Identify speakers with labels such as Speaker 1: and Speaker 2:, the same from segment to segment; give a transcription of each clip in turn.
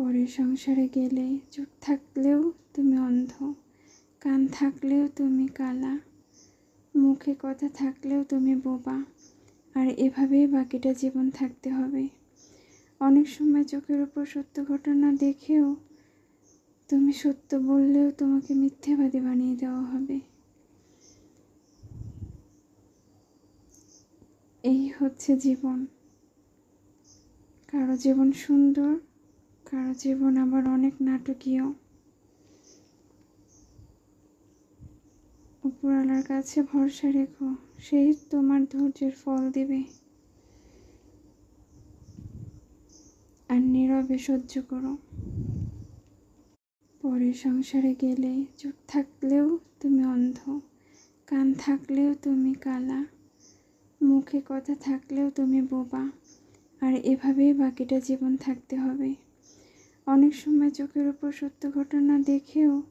Speaker 1: পরের সংসারে গেলে চোখ থাকলেও তুমি অন্ধ, কান থাকলেও তুমি কালা, মুখে কথা থাকলেও তুমি বোবা। আর এভাবেই বাকিটা জীবন থাকতে হবে। অনেক সময় চোখের উপর সত্য ঘটনা দেখেও তুমি সত্য বললেও তোমাকে মিথ্যাবাদী বানিয়ে দেওয়া হবে। এই হচ্ছে জীবন। কারো জীবন সুন্দর, কারো জীবন আবার অনেক নাটকীয়। উপরওয়ালার কাছে ভরসা রেখো, সেই তোমার ধৈর্যের ফল দিবে। আর নীরবে সহ্য করো। পরের সংসারে গেলে চোখ থাকলেও তুমি অন্ধ, কান থাকলেও তুমি কালা, মুখে কথা থাকলেও তুমি বোবা। আর এভাবেই বাকিটা জীবন থাকতে হবে। অনেক সময় চোখের উপর সত্য ঘটনা দেখেও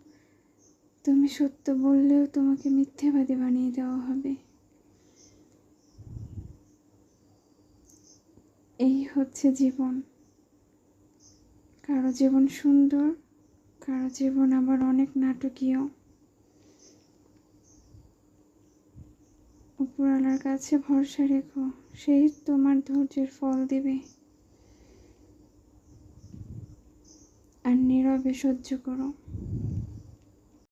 Speaker 1: তুমি সত্য বললেও তোমাকে মিথ্যাবাদী বানিয়ে দেওয়া হবে। এই হচ্ছে জীবন। কারো জীবন সুন্দর, কারো জীবন আবার অনেক নাটকীয়। উপরওয়ালার কাছে ভরসা রেখো, সেই তোমার ধৈর্যের ফল দিবে। আর নীরবে সহ্য করো।